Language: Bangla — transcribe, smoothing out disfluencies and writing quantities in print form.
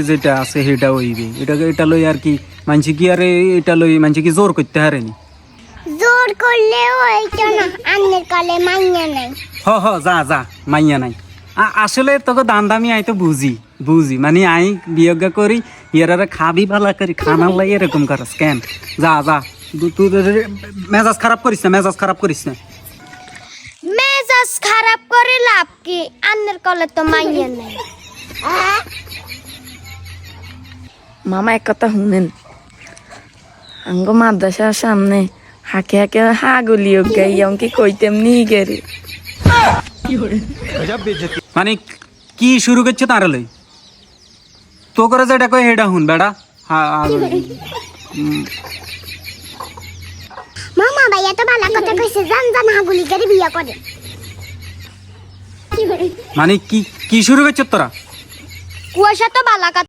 যেটা আছে সেটা হইবে, এটা লই আর কি মানছি কি আরে এটা লই মানছি কি জোর করতে হারেনি। জোর করলেও হইতো না, আন্নের কালে মাইয়া নাই। হ যা যা মাইয়া নাই। আসলে তোকে দান দামি আই তো বুঝি মানে আই বিয়োগ করি ইয়ারা খাবি ভালা করি খানার লাই এরকম করস কেন। যা তুই মেজাজ খারাপ করিস না, মেজাজ খারাপ করে লাভ কি, আন্নের কালে তো মাইয়া নাই। মামা এক কথা শুনেন, আঙ্গ মাদ্রাসার সামনে হাকে হাগুলিও গাই অঙ্কি কইতেম নি গেরে। মানে কি শুরু করছে তার লই তো করে যেটা কই হেডা হুন বেড়া। মামা ভাইয়া তো ভালো কথা কইছে, জান হাগুলি করে বিয়া করে। মানে কি শুরু করছে তোরা? কুয়াশা তো ভালো